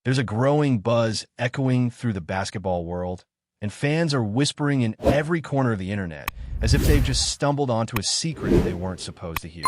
There's a growing buzz echoing through the basketball world, and fans are whispering in every corner of the internet as if they've just stumbled onto a secret they weren't supposed to hear.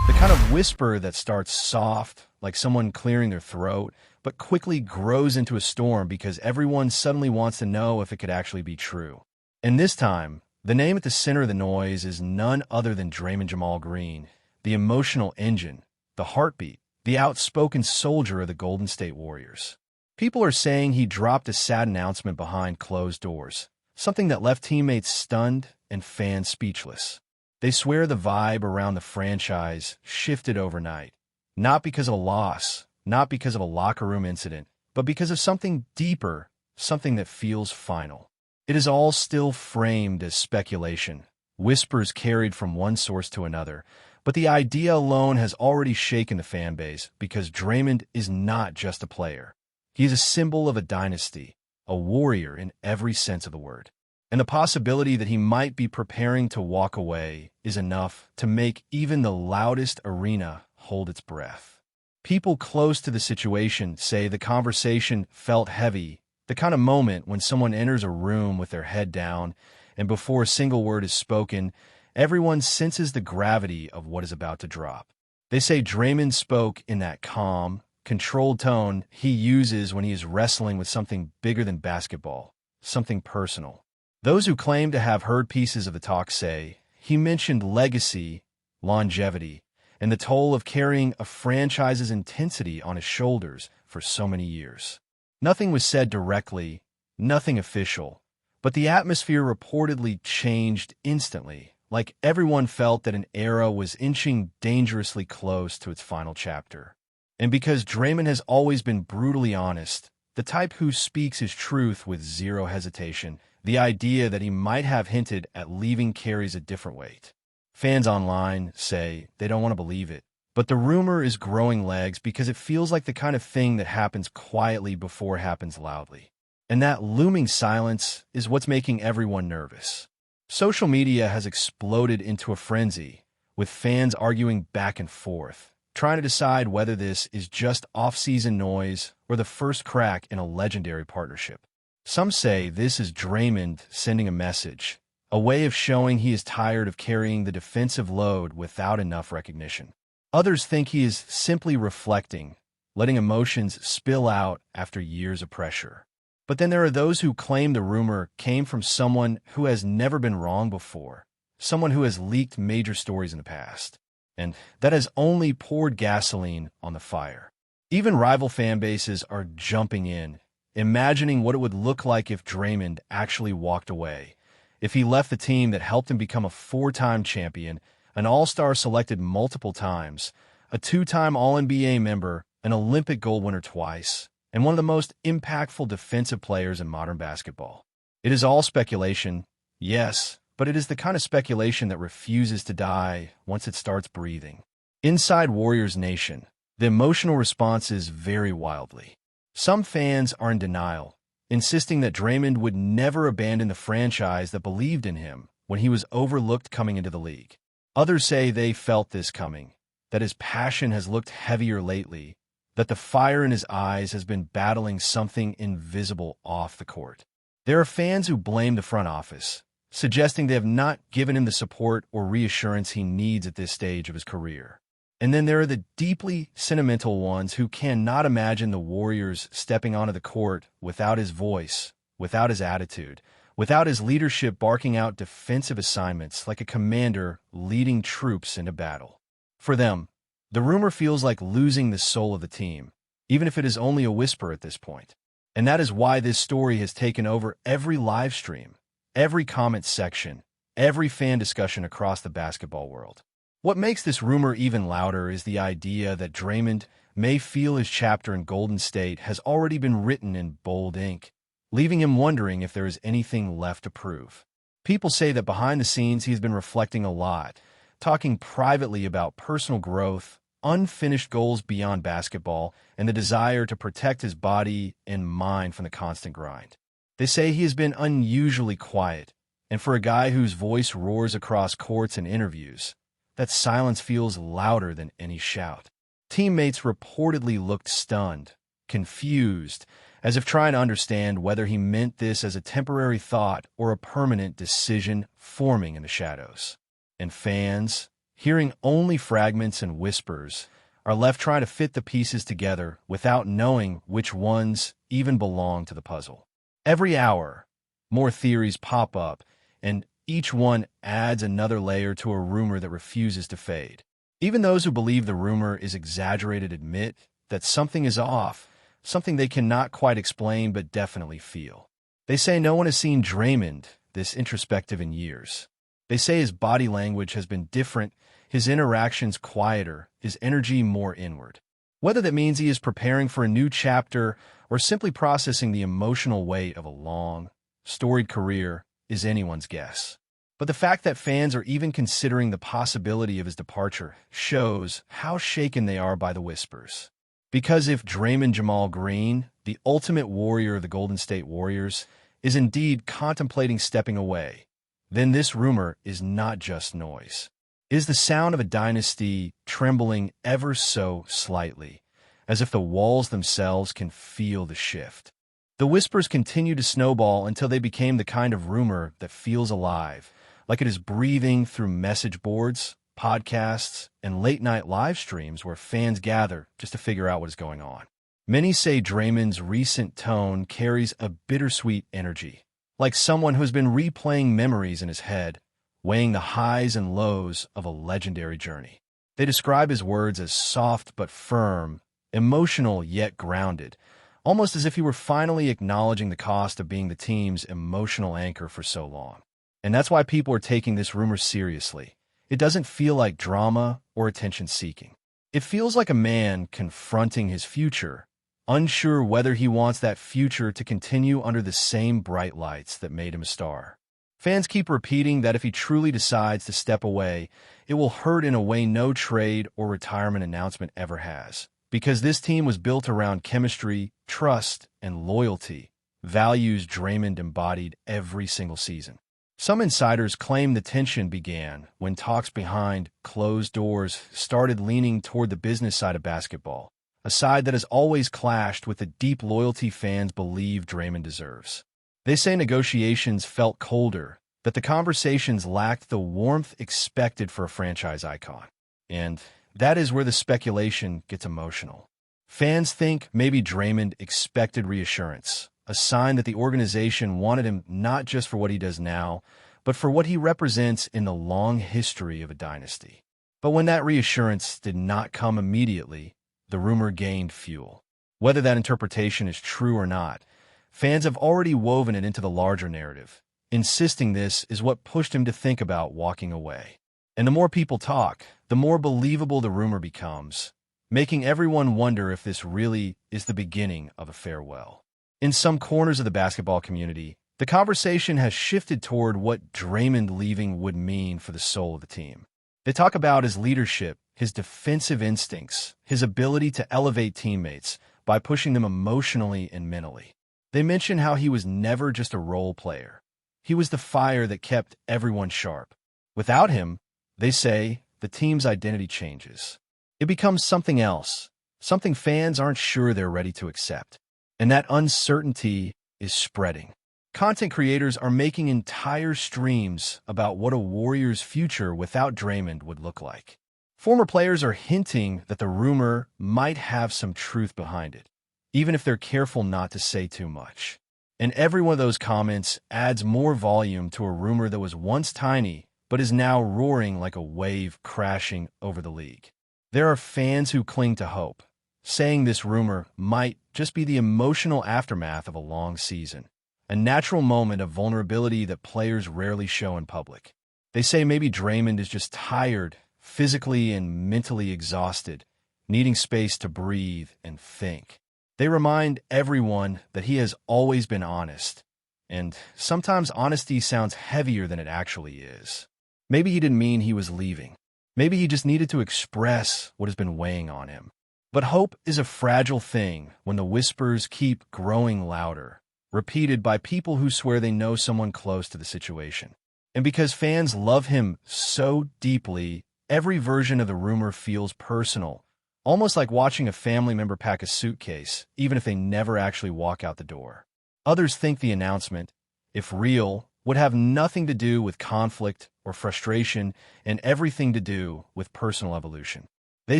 The kind of whisper that starts soft, like someone clearing their throat, but quickly grows into a storm because everyone suddenly wants to know if it could actually be true. And this time, the name at the center of the noise is none other than Draymond Green, the emotional engine, the heartbeat, the outspoken soldier of the Golden State Warriors. People are saying he dropped a sad announcement behind closed doors, something that left teammates stunned and fans speechless. They swear the vibe around the franchise shifted overnight, not because of a loss, not because of a locker room incident, but because of something deeper, something that feels final. It is all still framed as speculation, whispers carried from one source to another, but the idea alone has already shaken the fan base because Draymond is not just a player. He is a symbol of a dynasty, a warrior in every sense of the word. And the possibility that he might be preparing to walk away is enough to make even the loudest arena hold its breath. People close to the situation say the conversation felt heavy, the kind of moment when someone enters a room with their head down, and before a single word is spoken, everyone senses the gravity of what is about to drop. They say Draymond spoke in that calm, controlled tone he uses when he is wrestling with something bigger than basketball, something personal. Those who claim to have heard pieces of the talk say he mentioned legacy, longevity, and the toll of carrying a franchise's intensity on his shoulders for so many years. Nothing was said directly, nothing official, but the atmosphere reportedly changed instantly, like everyone felt that an era was inching dangerously close to its final chapter. And because Draymond has always been brutally honest, the type who speaks his truth with zero hesitation, the idea that he might have hinted at leaving carries a different weight. Fans online say they don't want to believe it, but the rumor is growing legs because it feels like the kind of thing that happens quietly before it happens loudly. And that looming silence is what's making everyone nervous. Social media has exploded into a frenzy, with fans arguing back and forth, trying to decide whether this is just off-season noise or the first crack in a legendary partnership. Some say this is Draymond sending a message, a way of showing he is tired of carrying the defensive load without enough recognition. Others think he is simply reflecting, letting emotions spill out after years of pressure. But then there are those who claim the rumor came from someone who has never been wrong before, someone who has leaked major stories in the past, and that has only poured gasoline on the fire. Even rival fan bases are jumping in, imagining what it would look like if Draymond actually walked away, if he left the team that helped him become a four-time champion, an All-Star selected multiple times, a two-time All-NBA member, an Olympic gold winner twice, and one of the most impactful defensive players in modern basketball. It is all speculation, yes, but it is the kind of speculation that refuses to die once it starts breathing. Inside Warriors Nation, the emotional response is very wildly. Some fans are in denial, insisting that Draymond would never abandon the franchise that believed in him when he was overlooked coming into the league. Others say they felt this coming, that his passion has looked heavier lately, that the fire in his eyes has been battling something invisible off the court. There are fans who blame the front office, suggesting they have not given him the support or reassurance he needs at this stage of his career. And then there are the deeply sentimental ones who cannot imagine the Warriors stepping onto the court without his voice, without his attitude, without his leadership barking out defensive assignments like a commander leading troops into battle. For them, the rumor feels like losing the soul of the team, even if it is only a whisper at this point. And that is why this story has taken over every live stream, every comment section, every fan discussion across the basketball world. What makes this rumor even louder is the idea that Draymond may feel his chapter in Golden State has already been written in bold ink, leaving him wondering if there is anything left to prove. People say that behind the scenes he's been reflecting a lot, talking privately about personal growth, unfinished goals beyond basketball, and the desire to protect his body and mind from the constant grind. They say he has been unusually quiet, and for a guy whose voice roars across courts and interviews, that silence feels louder than any shout. Teammates reportedly looked stunned, confused, as if trying to understand whether he meant this as a temporary thought or a permanent decision forming in the shadows. And fans, hearing only fragments and whispers, are left trying to fit the pieces together without knowing which ones even belong to the puzzle. Every hour, more theories pop up, and each one adds another layer to a rumor that refuses to fade. Even those who believe the rumor is exaggerated admit that something is off, something they cannot quite explain but definitely feel. They say no one has seen Draymond this introspective in years. They say his body language has been different, his interactions quieter, his energy more inward. Whether that means he is preparing for a new chapter or simply processing the emotional weight of a long, storied career is anyone's guess. But the fact that fans are even considering the possibility of his departure shows how shaken they are by the whispers. Because if Draymond Green, the ultimate warrior of the Golden State Warriors, is indeed contemplating stepping away, then this rumor is not just noise. It is the sound of a dynasty trembling ever so slightly, as if the walls themselves can feel the shift. The whispers continue to snowball until they became the kind of rumor that feels alive, like it is breathing through message boards, podcasts, and late-night live streams where fans gather just to figure out what is going on. Many say Draymond's recent tone carries a bittersweet energy, like someone who has been replaying memories in his head, weighing the highs and lows of a legendary journey. They describe his words as soft but firm, emotional yet grounded, almost as if he were finally acknowledging the cost of being the team's emotional anchor for so long. And that's why people are taking this rumor seriously. It doesn't feel like drama or attention-seeking. It feels like a man confronting his future, unsure whether he wants that future to continue under the same bright lights that made him a star. Fans keep repeating that if he truly decides to step away, it will hurt in a way no trade or retirement announcement ever has. Because this team was built around chemistry, trust, and loyalty, values Draymond embodied every single season. Some insiders claim the tension began when talks behind closed doors started leaning toward the business side of basketball, a side that has always clashed with the deep loyalty fans believe Draymond deserves. They say negotiations felt colder, that the conversations lacked the warmth expected for a franchise icon. And that is where the speculation gets emotional. Fans think maybe Draymond expected reassurance, a sign that the organization wanted him not just for what he does now, but for what he represents in the long history of a dynasty. But when that reassurance did not come immediately, the rumor gained fuel. Whether that interpretation is true or not, fans have already woven it into the larger narrative, insisting this is what pushed him to think about walking away. And the more people talk, the more believable the rumor becomes, making everyone wonder if this really is the beginning of a farewell. In some corners of the basketball community, the conversation has shifted toward what Draymond leaving would mean for the soul of the team. They talk about his leadership, his defensive instincts, his ability to elevate teammates by pushing them emotionally and mentally. They mention how he was never just a role player. He was the fire that kept everyone sharp. Without him, they say, the team's identity changes. It becomes something else, something fans aren't sure they're ready to accept. And that uncertainty is spreading. Content creators are making entire streams about what a Warriors' future without Draymond would look like. Former players are hinting that the rumor might have some truth behind it, even if they're careful not to say too much. And every one of those comments adds more volume to a rumor that was once tiny, but is now roaring like a wave crashing over the league. There are fans who cling to hope, saying this rumor might just be the emotional aftermath of a long season, a natural moment of vulnerability that players rarely show in public. They say maybe Draymond is just tired, physically and mentally exhausted, needing space to breathe and think. They remind everyone that he has always been honest, and sometimes honesty sounds heavier than it actually is. Maybe he didn't mean he was leaving. Maybe he just needed to express what has been weighing on him. But hope is a fragile thing when the whispers keep growing louder, repeated by people who swear they know someone close to the situation. And because fans love him so deeply, every version of the rumor feels personal, almost like watching a family member pack a suitcase, even if they never actually walk out the door. Others think the announcement, if real, would have nothing to do with conflict or frustration and everything to do with personal evolution. They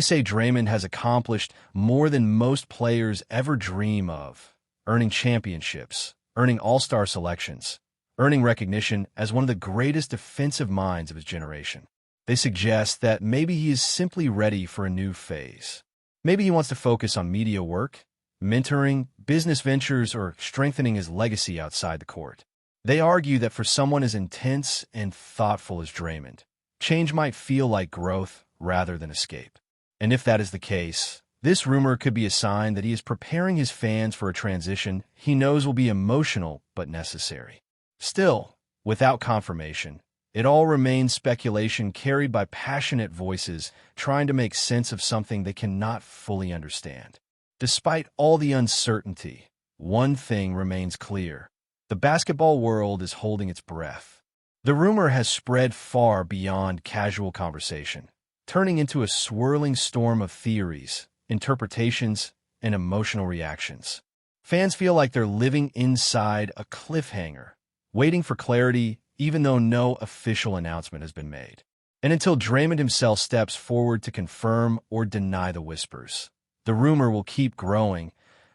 say Draymond has accomplished more than most players ever dream of, earning championships, earning all-star selections, earning recognition as one of the greatest defensive minds of his generation. They suggest that maybe he is simply ready for a new phase. Maybe he wants to focus on media work, mentoring, business ventures, or strengthening his legacy outside the court. They argue that for someone as intense and thoughtful as Draymond, change might feel like growth rather than escape. And if that is the case, this rumor could be a sign that he is preparing his fans for a transition he knows will be emotional but necessary. Still, without confirmation, it all remains speculation carried by passionate voices trying to make sense of something they cannot fully understand. Despite all the uncertainty, one thing remains clear. The basketball world is holding its breath. The rumor has spread far beyond casual conversation, turning into a swirling storm of theories, interpretations, and emotional reactions. Fans feel like they're living inside a cliffhanger, waiting for clarity even though no official announcement has been made. And until Draymond himself steps forward to confirm or deny the whispers, the rumor will keep growing,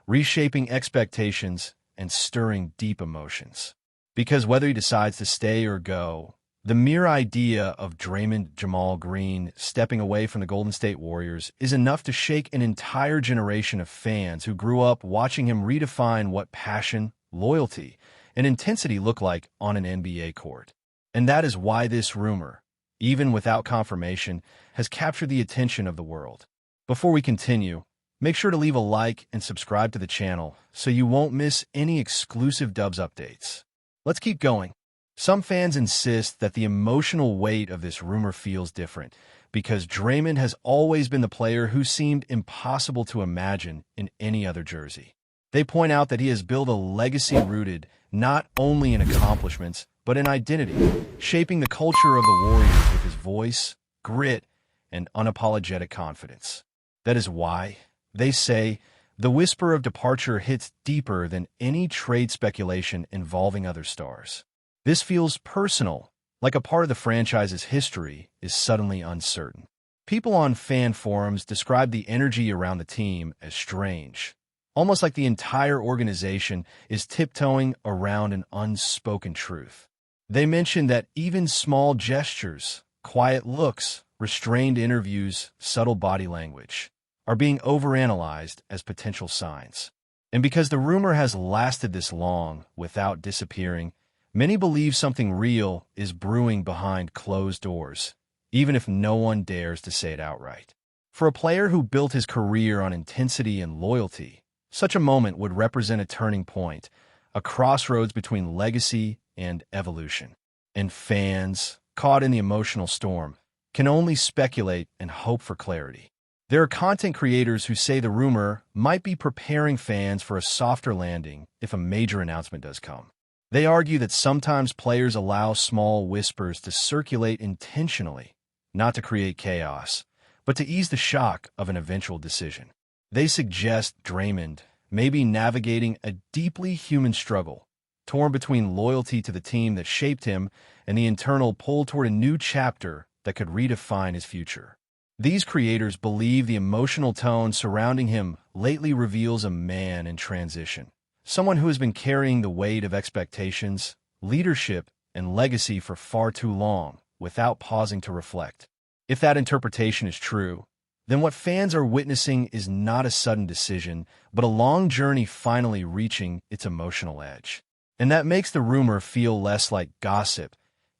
reshaping expectations and stirring deep emotions. Because whether he decides to stay or go, the mere idea of Draymond Jamal Green stepping away from the Golden State Warriors is enough to shake an entire generation of fans who grew up watching him redefine what passion, loyalty, and intensity look like on an NBA court. And that is why this rumor, even without confirmation, has captured the attention of the world. Before we continue, make sure to leave a like and subscribe to the channel so you won't miss any exclusive Dubs updates. Let's keep going. Some fans insist that the emotional weight of this rumor feels different because Draymond has always been the player who seemed impossible to imagine in any other jersey. They point out that he has built a legacy rooted not only in accomplishments, but in identity, shaping the culture of the Warriors with his voice, grit, and unapologetic confidence. That is why, they say, the whisper of departure hits deeper than any trade speculation involving other stars. This feels personal, like a part of the franchise's history is suddenly uncertain. People on fan forums describe the energy around the team as strange, almost like the entire organization is tiptoeing around an unspoken truth. They mention that even small gestures, quiet looks, restrained interviews, subtle body language are being overanalyzed as potential signs. And because the rumor has lasted this long without disappearing, many believe something real is brewing behind closed doors, even if no one dares to say it outright. For a player who built his career on intensity and loyalty, such a moment would represent a turning point, a crossroads between legacy and evolution. And fans, caught in the emotional storm, can only speculate and hope for clarity. There are content creators who say the rumor might be preparing fans for a softer landing if a major announcement does come. They argue that sometimes players allow small whispers to circulate intentionally, not to create chaos, but to ease the shock of an eventual decision. They suggest Draymond may be navigating a deeply human struggle, torn between loyalty to the team that shaped him and the internal pull toward a new chapter that could redefine his future. These creators believe the emotional tone surrounding him lately reveals a man in transition, someone who has been carrying the weight of expectations, leadership, and legacy for far too long without pausing to reflect. If that interpretation is true, then what fans are witnessing is not a sudden decision, but a long journey finally reaching its emotional edge. And that makes the rumor feel less like gossip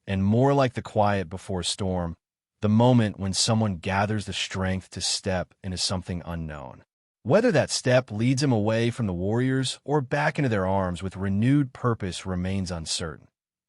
and more like the quiet before storm, the moment when someone gathers the strength to step into something unknown. Whether that step leads him away from the Warriors or back into their arms with renewed purpose remains uncertain,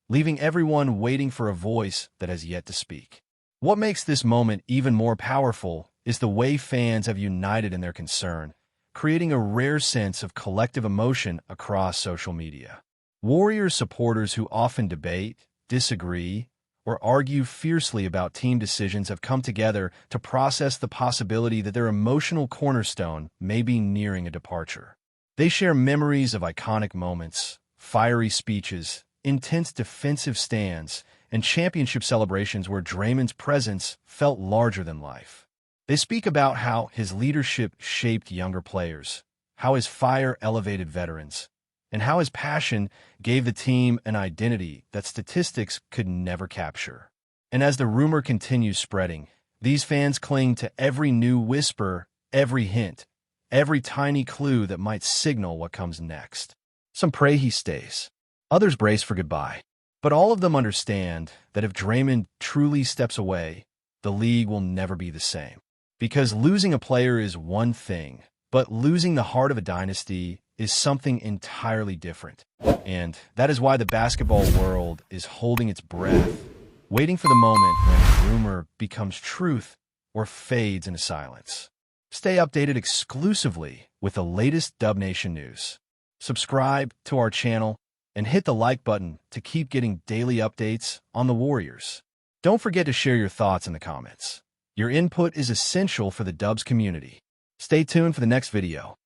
leaving everyone waiting for a voice that has yet to speak. What makes this moment even more powerful is the way fans have united in their concern, creating a rare sense of collective emotion across social media. Warriors supporters who often debate, disagree, or argue fiercely about team decisions have come together to process the possibility that their emotional cornerstone may be nearing a departure. They share memories of iconic moments, fiery speeches, intense defensive stands, and championship celebrations where Draymond's presence felt larger than life. They speak about how his leadership shaped younger players, how his fire elevated veterans, and how his passion gave the team an identity that statistics could never capture. And as the rumor continues spreading, these fans cling to every new whisper, every hint, every tiny clue that might signal what comes next. Some pray he stays. Others brace for goodbye. But all of them understand that if Draymond truly steps away, the league will never be the same. Because losing a player is one thing, but losing the heart of a dynasty is something entirely different. And that is why the basketball world is holding its breath, waiting for the moment when a rumor becomes truth or fades into silence. Stay updated exclusively with the latest Dub Nation news. Subscribe to our channel and hit the like button to keep getting daily updates on the Warriors. Don't forget to share your thoughts in the comments. Your input is essential for the Dubs community. Stay tuned for the next video.